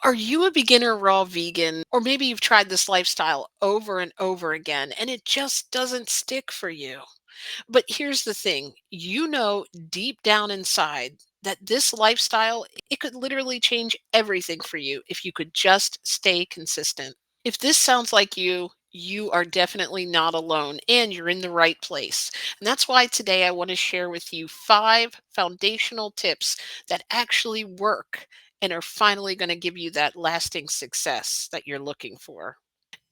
Are you a beginner raw vegan? Or maybe you've tried this lifestyle over and over again and it just doesn't stick for you. But here's the thing, deep down inside that this lifestyle, it could literally change everything for you if you could just stay consistent. If this sounds like you are definitely not alone and you're in the right place. And that's why today I want to share with you 5 foundational tips that actually work and are finally going to give you that lasting success that you're looking for.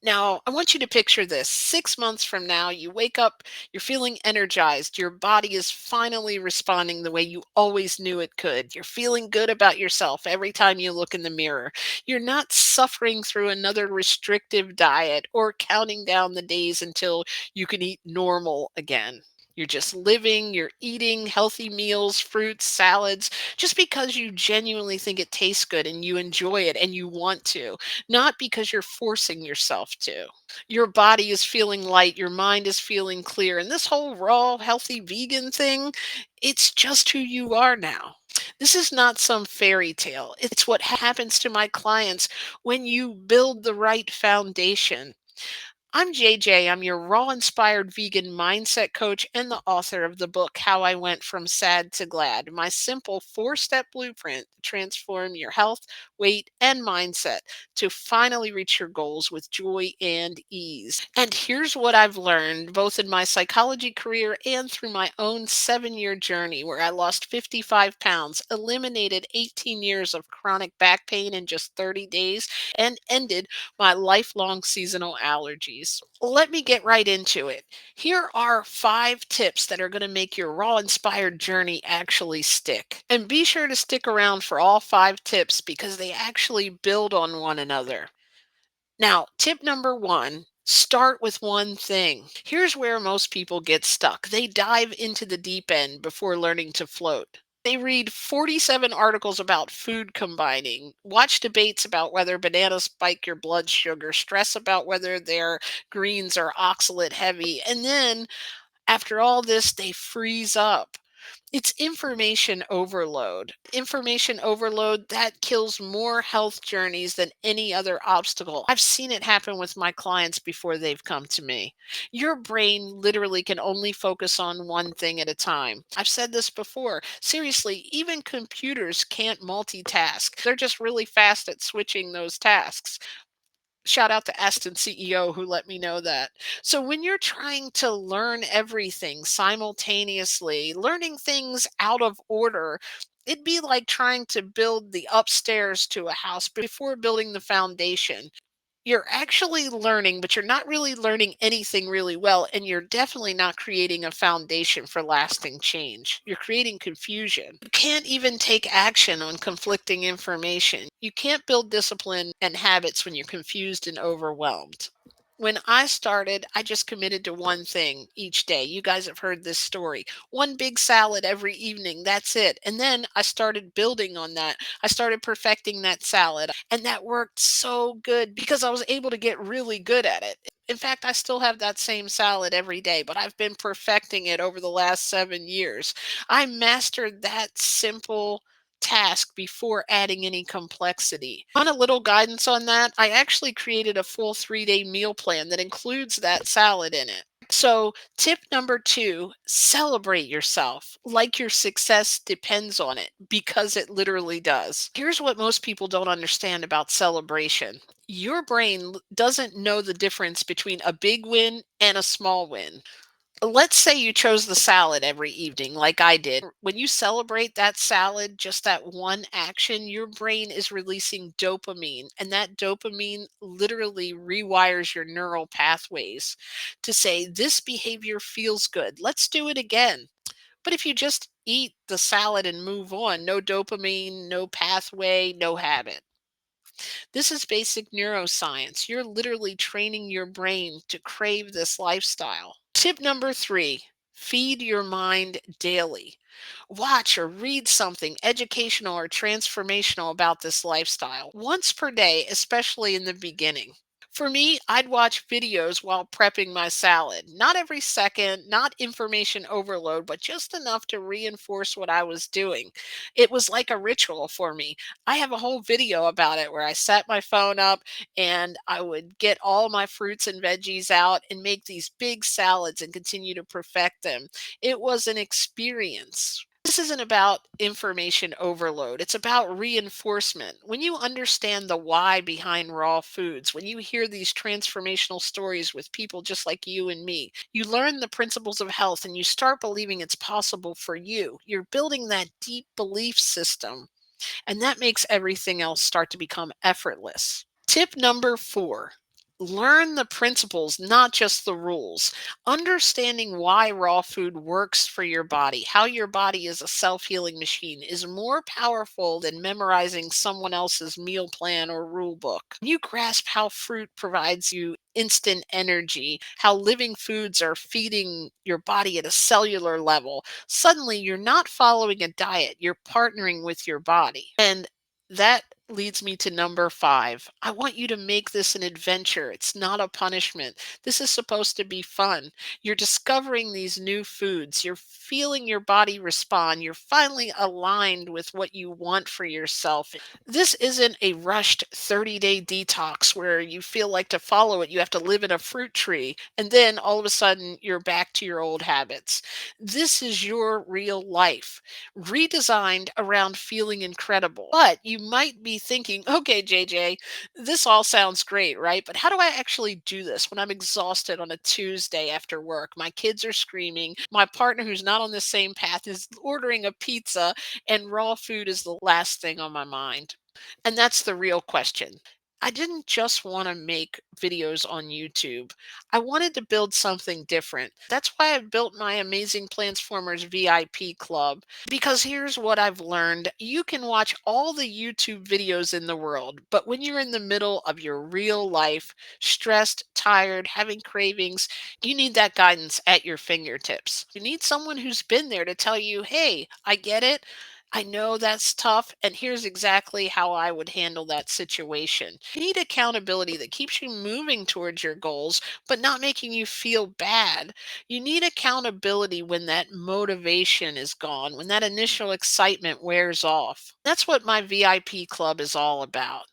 Now, I want you to picture this. 6 months from now, you wake up, you're feeling energized. Your body is finally responding the way you always knew it could. You're feeling good about yourself every time you look in the mirror. You're not suffering through another restrictive diet or counting down the days until you can eat normal again. You're just living, you're eating healthy meals, fruits, salads, just because you genuinely think it tastes good and you enjoy it and you want to, not because you're forcing yourself to. Your body is feeling light, your mind is feeling clear. And this whole raw, healthy vegan thing, it's just who you are now. This is not some fairy tale. It's what happens to my clients when you build the right foundation. I'm JJ. I'm your raw inspired vegan mindset coach and the author of the book, How I Went From Sad to Glad, my simple 4 step blueprint to transform your health, weight, and mindset to finally reach your goals with joy and ease. And here's what I've learned both in my psychology career and through my own 7 year journey where I lost 55 pounds, eliminated 18 years of chronic back pain in just 30 days, and ended my lifelong seasonal allergies. Let me get right into it. Here are 5 tips that are going to make your raw inspired journey actually stick. And be sure to stick around for all 5 tips because they actually build on one another. Now, tip number 1, start with one thing. Here's where most people get stuck. They dive into the deep end before learning to float. They read 47 articles about food combining, watch debates about whether bananas spike your blood sugar, stress about whether their greens are oxalate heavy, and then after all this, they freeze up. It's information overload. Information overload that kills more health journeys than any other obstacle. I've seen it happen with my clients before they've come to me. Your brain literally can only focus on one thing at a time. I've said this before. Seriously, even computers can't multitask. They're just really fast at switching those tasks. Shout out to Aston CEO who let me know that. So when you're trying to learn everything simultaneously, learning things out of order, it'd be like trying to build the upstairs to a house before building the foundation. You're actually learning, but you're not really learning anything really well, and you're definitely not creating a foundation for lasting change. You're creating confusion. You can't even take action on conflicting information. You can't build discipline and habits when you're confused and overwhelmed. When I started, I just committed to one thing each day. You guys have heard this story. One big salad every evening. That's it. And then I started building on that. I started perfecting that salad. And that worked so good because I was able to get really good at it. In fact, I still have that same salad every day, but I've been perfecting it over the last 7 years. I mastered that simple task before adding any complexity. On a little guidance on that, I actually created a full 3-day meal plan that includes that salad in it. So, tip number 2, celebrate yourself like your success depends on it because it literally does. Here's what most people don't understand about celebration. Your brain doesn't know the difference between a big win and a small win. Let's say you chose the salad every evening, like I did. When you celebrate that salad, just that one action, your brain is releasing dopamine, and that dopamine literally rewires your neural pathways to say, this behavior feels good. Let's do it again. But if you just eat the salad and move on, no dopamine, no pathway, no habit. This is basic neuroscience. You're literally training your brain to crave this lifestyle. Tip number 3, feed your mind daily. Watch or read something educational or transformational about this lifestyle once per day, especially in the beginning. For me, I'd watch videos while prepping my salad. Not every second, not information overload, but just enough to reinforce what I was doing. It was like a ritual for me. I have a whole video about it where I set my phone up and I would get all my fruits and veggies out and make these big salads and continue to perfect them. It was an experience. This isn't about information overload. It's about reinforcement. When you understand the why behind raw foods, when you hear these transformational stories with people just like you and me, you learn the principles of health and you start believing it's possible for you. You're building that deep belief system, and that makes everything else start to become effortless. Tip number 4: learn the principles, not just the rules. Understanding why raw food works for your body, how your body is a self healing machine, is more powerful than memorizing someone else's meal plan or rule book. You grasp how fruit provides you instant energy, how living foods are feeding your body at a cellular level. Suddenly, you're not following a diet, you're partnering with your body. And that leads me to number 5. I want you to make this an adventure. It's not a punishment. This is supposed to be fun. You're discovering these new foods. You're feeling your body respond. You're finally aligned with what you want for yourself. This isn't a rushed 30-day detox where you feel like to follow it, you have to live in a fruit tree. And then all of a sudden, you're back to your old habits. This is your real life, redesigned around feeling incredible. But you might be thinking, okay, JJ, this all sounds great, right? But how do I actually do this when I'm exhausted on a Tuesday after work? My kids are screaming. My partner, who's not on the same path, is ordering a pizza, and raw food is the last thing on my mind. And that's the real question. I didn't just want to make videos on YouTube. I wanted to build something different. That's why I built my Amazing Transformers VIP club. Because here's what I've learned: you can watch all the YouTube videos in the world, but when you're in the middle of your real life, stressed, tired, having cravings, you need that guidance at your fingertips. You need someone who's been there to tell you, hey, I get it. I know that's tough, and here's exactly how I would handle that situation. You need accountability that keeps you moving towards your goals, but not making you feel bad. You need accountability when that motivation is gone, when that initial excitement wears off. That's what my VIP club is all about.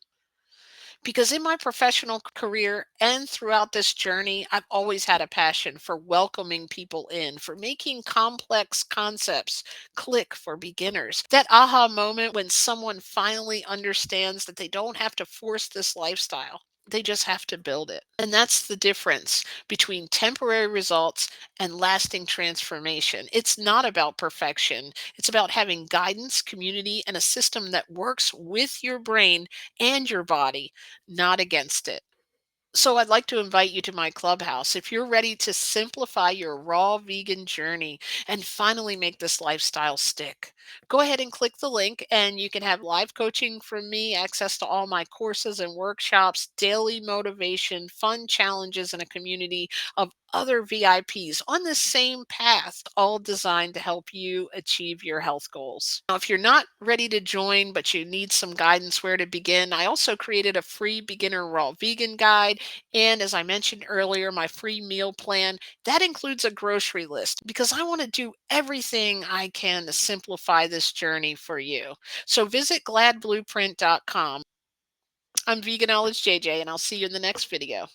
Because in my professional career and throughout this journey, I've always had a passion for welcoming people in, for making complex concepts click for beginners. That aha moment when someone finally understands that they don't have to force this lifestyle. They just have to build it. And that's the difference between temporary results and lasting transformation. It's not about perfection. It's about having guidance, community, and a system that works with your brain and your body, not against it. So I'd like to invite you to my clubhouse. If you're ready to simplify your raw vegan journey and finally make this lifestyle stick, go ahead and click the link and you can have live coaching from me, access to all my courses and workshops, daily motivation, fun challenges, and a community of other VIPs on the same path, all designed to help you achieve your health goals. Now, if you're not ready to join, but you need some guidance where to begin, I also created a free beginner raw vegan guide. And as I mentioned earlier, my free meal plan that includes a grocery list because I want to do everything I can to simplify this journey for you. So visit gladblueprint.com. I'm Vegan Knowledge JJ, and I'll see you in the next video.